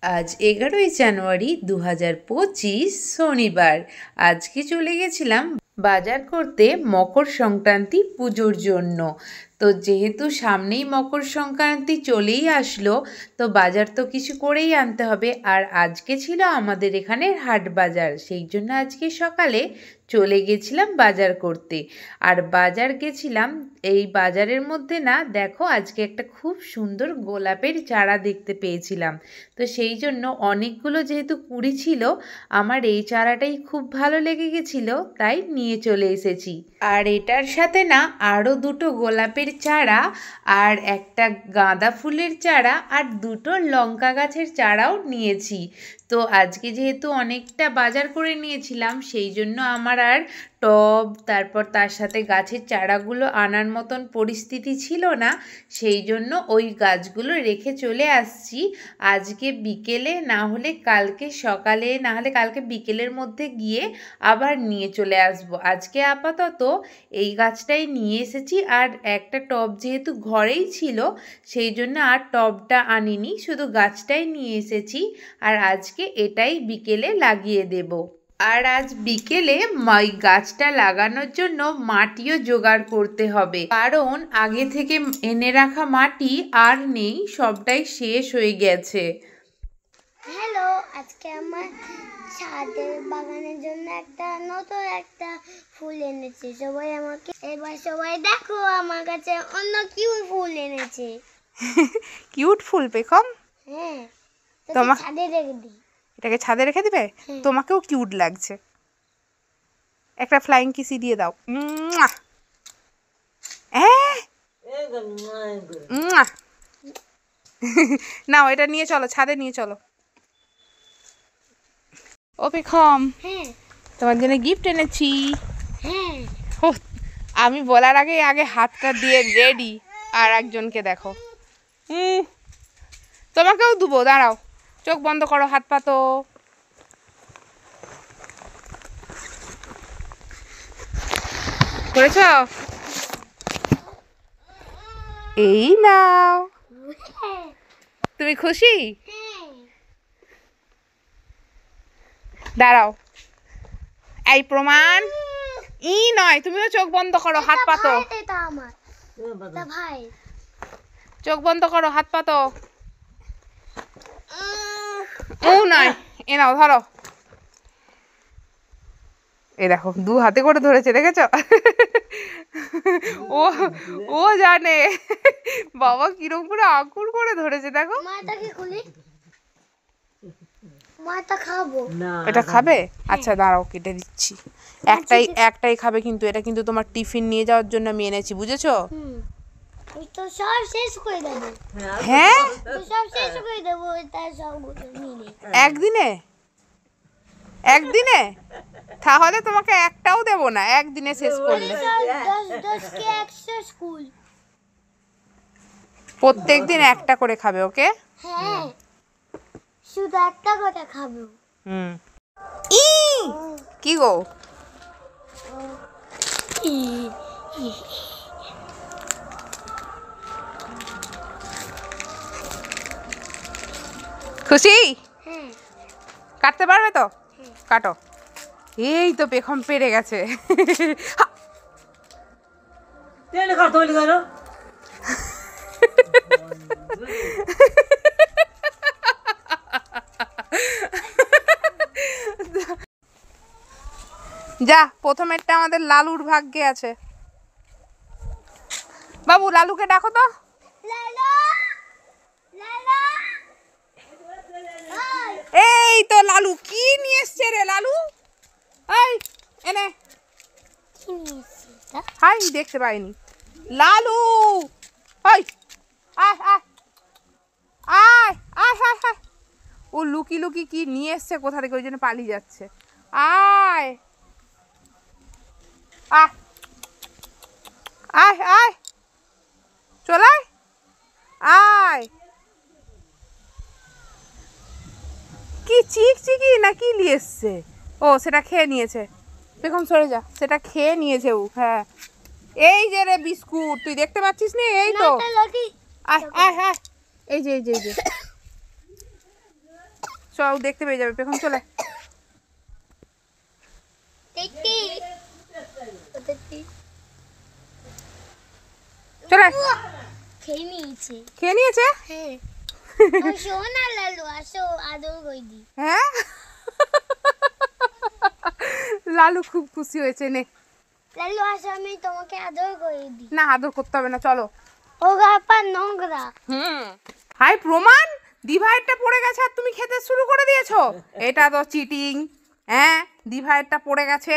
আজ 11ই জানুয়ারি 2025 শনিবার। আজকে চলে গেছিলাম বাজার করতে মকর সংক্রান্তি পুজোর জন্য। তো যেহেতু সামনেই মকর সংক্রান্তি চলেই আসলো, তো বাজার তো কিছু করেই আনতে হবে। আর আজকে ছিল আমাদের এখানে হাট বাজার, সেই জন্য আজকে সকালে চলে গেছিলাম বাজার করতে। আর বাজার গেছিলাম, এই বাজারের মধ্যে না দেখো আজকে একটা খুব সুন্দর গোলাপের চারা দেখতে পেয়েছিলাম। তো সেই জন্য অনেকগুলো যেহেতু কুড়ি ছিল, আমার এই চারাটাই খুব ভালো লেগে গেছিলো, তাই নিয়ে চলে এসেছি। আর এটার সাথে না আরও দুটো গোলাপের চারা, আর একটা গাঁদা ফুলের চারা, আর দুটো লঙ্কা গাছের চারাও নিয়েছি। তো আজকে যেহেতু অনেকটা বাজার করে নিয়েছিলাম, সেই জন্য আমার আর টব তারপর তার সাথে গাছের চারাগুলো আনার মতন পরিস্থিতি ছিল না। সেই জন্য ওই গাছগুলো রেখে চলে আসছি। আজকে বিকেলে না হলে কালকে সকালে, না হলে কালকে বিকেলের মধ্যে গিয়ে আবার নিয়ে চলে আসব। আজকে আপাতত এই গাছটাই নিয়ে এসেছি। আর একটা টব যেহেতু ঘরেই ছিল, সেই জন্য আর টবটা আনিনি, শুধু গাছটাই নিয়ে এসেছি। আর আজকে এটাই বিকেলে লাগিয়ে দেব। আর আজ বিকেলে ওই গাছটা লাগানোর জন্য মাটিও জোগাড় করতে হবে, কারণ আগে থেকে এনে রাখা মাটি আর নেই, সবটাই শেষ হয়ে গেছে। হ্যালো, আজকে আমার ছাদের বাগানের জন্য নতুন একটা ফুল এনেছি। সবাই আমাকে এবার সবাই দেখো, আমার কাছে অন্য কিউট ফুল এনেছে। কিউট ফুল পেখম? হ্যাঁ, তোমাকে ছাদে রেখে দিই। এটাকে ছাদে রেখে দিবে? তোমাকেও কিউট লাগছে। একটা ফ্লাইং কিসি দিয়ে দাও। নাও, এটা নিয়ে চলো, ছাদে নিয়ে চলো। ও পেখম, তোমার জন্য গিফট এনেছি। আমি বলার আগে হাতটা দিয়ে রেডি। আর একজনকে দেখো, তোমাকেও দেবো, দাঁড়াও, চোখ বন্ধ করো, হাত পাতো। করেছ? এই নাও। তুমি খুশি? দাঁড়াও, এই প্রমাণ। নয়, তুমিও চোখ বন্ধ করো, হাত পাতো। চোখ বন্ধ করো, হাত পাতো। ও নয়, এ নাও, ধরো। এই দেখো, দু হাতে করে ধরেছে, দেখেছ? ও ও জানে বাবা কিরম করে আকুল করে ধরেছে, দেখো। এটা খাবে? আচ্ছা দাঁড়াও, কেটে দিচ্ছি। একটাই খাবে, কিন্তু এটা কিন্তু তোমার টিফিন নিয়ে যাওয়ার জন্য আমি এনেছি, বুঝেছো? হ্যাঁ, একদিনে তাহলে তোমাকে একটাও দেবো না, একদিনে শেষ করলে। প্রত্যেকদিন একটা করে খাবে, ওকে? হ্যাঁ, শুধু একটা করে খাবো। কি গো? খুশি? কাটতে পারবে তো? কাটো। এই তো পেখম পেরে গেছে। যা, প্রথমেরটা আমাদের লালুর ভাগ্যে আছে। বাবু, লালুকে ডাকো তো। এই তো লালু কি নিয়ে এসছে রে? লালু, এই এনে। হাই, দেখতে পাইনি। লালু, হাই, আয় আয় আয় আয় আয় আয়। ও লুকি লুকি কি নিয়ে এসছে কোথা থেকে, ওই জন্য পালিয়ে যাচ্ছে। আয় আয় আয় আয়, চলে আয়। কি চিকচিকি না কি নিয়ে এসছে? ও, সেটা খেয়ে নিয়েছে। বেগম সরে যা, সেটা খেয়ে নিয়েছে ও। হ্যাঁ, এই যে রে বিস্কুট, তুই দেখতে পাচ্ছিস না? এই তো, আয় আয় আয়, এই যে চল দেখতে পেয়ে যাবে পেখম। চলে চলে খেয়ে নিয়েছে। খেয়ে নিয়েছে? হ্যাঁ। সোনা লালু আসো আদর কই দি। হ্যাঁ লালু খুব খুশি হয়েছে। নে লালু আসো আমি তোমাকে আদর করে দি। না আদর করতে হবে না, চলো। ও গাপা নোংরা। হাই প্রমাণ, ডিভাইডটা পড়ে গেছে আর তুমি খেতে শুরু করে দিয়েছো। এটা তো চিটিং। হ্যাঁ ডিভাইডটা পড়ে গেছে।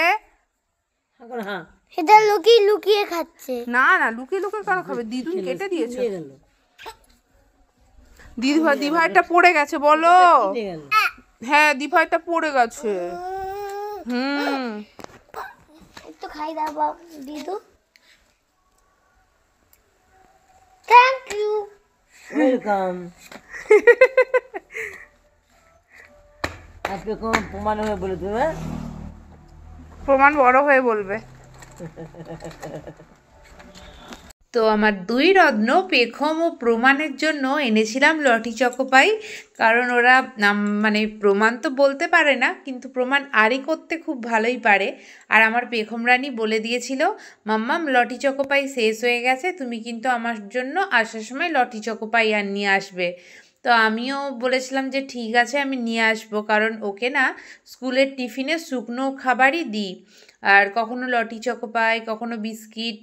এটা লুকিয়ে লুকিয়ে খাচ্ছে। না না লুকিয়ে লুকিয়ে কেন খাবে, দিদুন কেটে দিয়েছে। ডিভাইডটা পড়ে গেছে বলো। হ্যাঁ ডিভাইডটা পড়ে গেছে। একটু খাই দাও দিদু। Thank you. ওয়েলকাম। আজকে কোন প্রমাণ হয়ে বলে তুমি? প্রমাণ বড় হয়ে বলবে। তো আমার দুই রত্ন পেখম ও প্রমাণের জন্য এনেছিলাম লটি চকোপাই, কারণ ওরা মানে প্রমাণ তো বলতে পারে না, কিন্তু প্রমাণ আড়ি করতে খুব ভালোই পারে। আর আমার পেখম রানী বলে দিয়েছিল, মাম্মাম লটি চকোপাই শেষ হয়ে গেছে, তুমি কিন্তু আমার জন্য আসার সময় লটি চকোপাই আর নিয়ে আসবে। তো আমিও বলেছিলাম যে ঠিক আছে আমি নিয়ে আসবো, কারণ ওকে না স্কুলের টিফিনে শুকনো খাবারই দিই। আর কখনো লটি চকোপাই, কখনো বিস্কিট,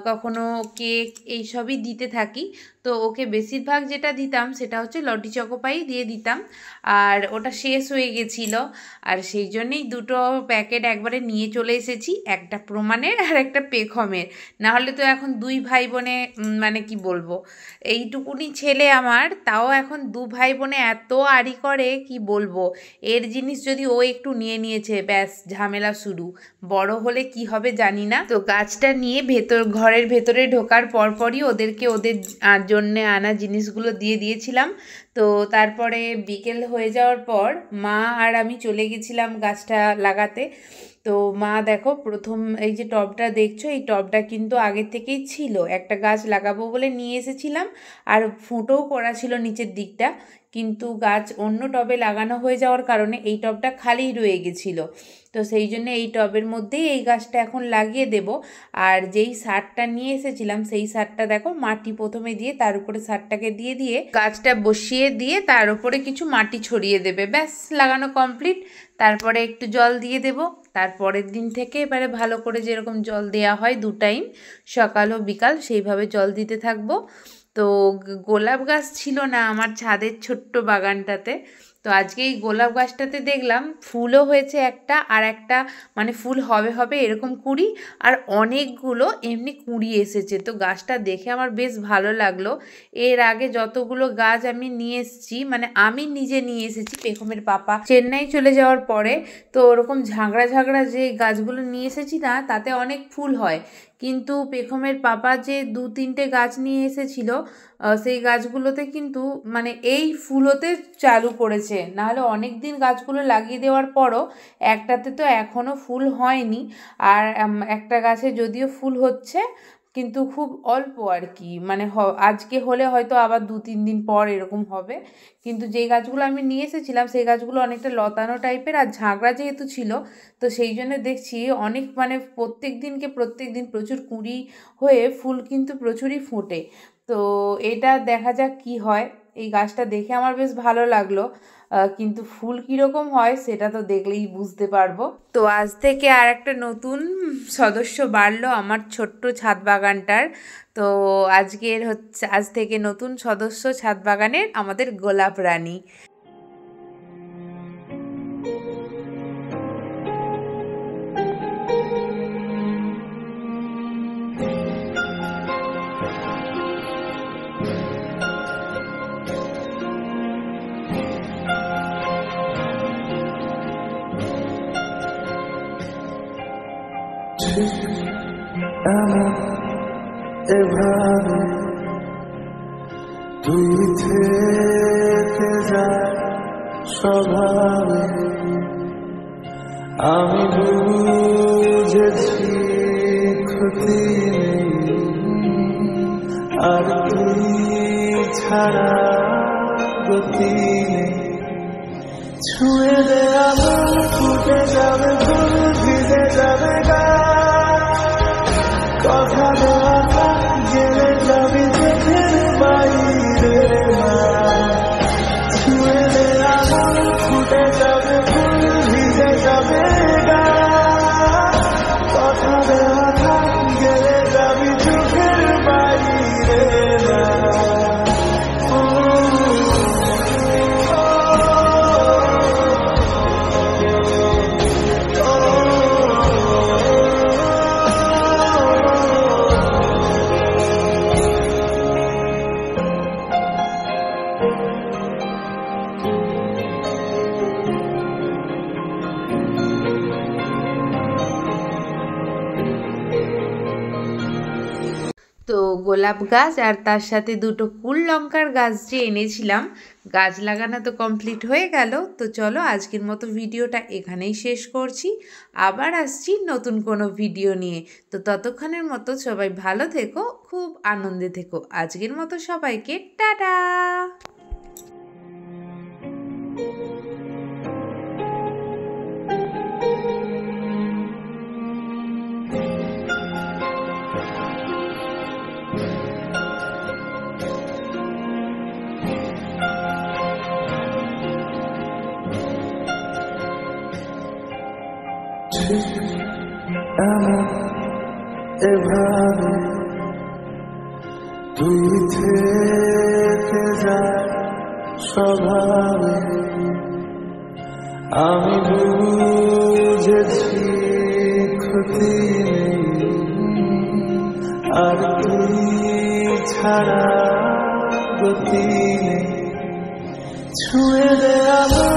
কখনো কেক, এইসবই দিতে থাকি। তো ওকে বেশিরভাগ যেটা দিতাম সেটা হচ্ছে লটি চকোপাই দিয়ে দিতাম, আর ওটা শেষ হয়ে গেছিলো। আর সেই জন্যেই দুটো প্যাকেট একবারে নিয়ে চলে এসেছি, একটা প্রমাণের আর একটা পেখমের। নাহলে তো এখন দুই ভাই বোনে মানে কি বলবো, এইটুকুনি ছেলে আমার, তাও এখন দু ভাই বোনে এত আড়ি করে কি বলবো। এর জিনিস যদি ও একটু নিয়ে নিয়েছে, ব্যাস ঝামেলা শুরু। বড় হলে কি হবে জানি না। তো গাছটা নিয়ে ঘরের ভেতরে ঢোকার পরপরই ওদেরকে ওদের জন্যে আনা জিনিসগুলো দিয়ে দিয়েছিলাম। তো তারপরে বিকেল হয়ে যাওয়ার পর মা আর আমি চলে গেছিলাম গাছটা লাগাতে। তো মা দেখো প্রথম এই যে টবটা দেখছো, এই টবটা কিন্তু আগের থেকেই ছিল, একটা গাছ লাগাবো বলে নিয়ে এসেছিলাম, আর ফুটোও করা ছিল নিচের দিকটা, কিন্তু গাছ অন্য টবে লাগানো হয়ে যাওয়ার কারণে এই টবটা খালিই রয়ে গেছিলো। তো সেই জন্য এই টবের মধ্যেই এই গাছটা এখন লাগিয়ে দেব। আর যেই সারটা নিয়ে এসেছিলাম সেই সারটা দেখো মাটি প্রথমে দিয়ে তার উপরে সারটাকে দিয়ে দিয়ে গাছটা বসিয়ে দিয়ে তার উপরে কিছু মাটি ছড়িয়ে দেবে, ব্যাস লাগানো কমপ্লিট। তারপরে একটু জল দিয়ে দেব। তারপরের দিন থেকে এবারে ভালো করে যেরকম জল দেওয়া হয় 2 টাইম, সকাল ও বিকাল, সেইভাবে জল দিতে থাকবো। তো গোলাপ গাছ ছিল না আমার ছাদের ছোট্ট বাগানটাতে, তো আজকে এই গোলাপ গাছটাতে দেখলাম ফুলও হয়েছে একটা, আর একটা মানে ফুল হবে হবে এরকম কুঁড়ি, আর অনেকগুলো এমনি কুঁড়ি এসেছে। তো গাছটা দেখে আমার বেশ ভালো লাগলো। এর আগে যতগুলো গাছ আমি নিয়ে এসেছি, মানে আমি নিজে নিয়ে এসেছি, পেখমের পাপা চেন্নাই চলে যাওয়ার পরে, তো ওরকম ঝাঁকড়া ঝাঁকড়া যে গাছগুলো নিয়ে এসেছি না, তাতে অনেক ফুল হয়। কিন্তু পেখমের পাপা যে 2-3টে গাছ নিয়ে এসেছিল, সেই গাছগুলোতে কিন্তু মানে এই ফুল হতে চালু করেছে, নাহলে অনেক দিন গাছগুলো লাগিয়ে দেওয়ার পরও একটাতে তো এখনও ফুল হয়নি। আর একটা গাছে যদিও ফুল হচ্ছে, কিন্তু খুব অল্প আর কি, মানে আজকে হলে হয়তো আবার 2-3 দিন পর এরকম হবে। কিন্তু যেই গাছগুলো আমি নিয়ে এসেছিলাম সেই গাছগুলো অনেকটা লতানো টাইপের, আর ঝাঁকড়া যেহেতু ছিল, তো সেই জন্য দেখছি অনেক মানে প্রত্যেক দিন প্রচুর কুঁড়ি হয়ে ফুল কিন্তু প্রচুরই ফোটে। তো এটা দেখা যাক কি হয়। এই গাছটা দেখে আমার বেশ ভালো লাগলো, কিন্তু ফুল কীরকম হয় সেটা তো দেখলেই বুঝতে পারবো। তো আজ থেকে আর একটা নতুন সদস্য বাড়লো আমার ছোট্ট ছাদ বাগানটার। তো আজ থেকে নতুন সদস্য ছাদ বাগানের আমাদের গোলাপ রানী। এভাবে তুই থেকে যা স্বভাবে, আমি বুঝেছি ক্ষতি নেই, আর তুই ছাড়া গতি নেই। ছুঁয়ে দে আমার ফুটে যাবে ফুল ভিজে যাবে গা কথা দেওয়া থাক গেলে যাবি চোখের বাইরে না ছুঁয়ে দে আমার ফুটে যাবে ফুল ভিজে যাবে গা কথা দেওয়া থাক গেলে যাবি চোখের বাইরে না তো গোলাপ গাছ আর তার সাথে দুটো কুল লঙ্কার গাছ যে এনেছিলাম, গাছ লাগানো তো কমপ্লিট হয়ে গেল। তো চলো আজকের মতো ভিডিওটা এখানেই শেষ করছি, আবার আসছি নতুন কোনো ভিডিও নিয়ে। তো ততক্ষণের মতো সবাই ভালো থেকো, খুব আনন্দে থেকো। আজকের মতো সবাইকে টাটা। ঠিক এমন এভাবে তুই থেকে যা স্বভাবে আমি বুঝেছি ক্ষতি নেই আর তুই ছাড়া গতি নেই ছুঁয়ে দে আমার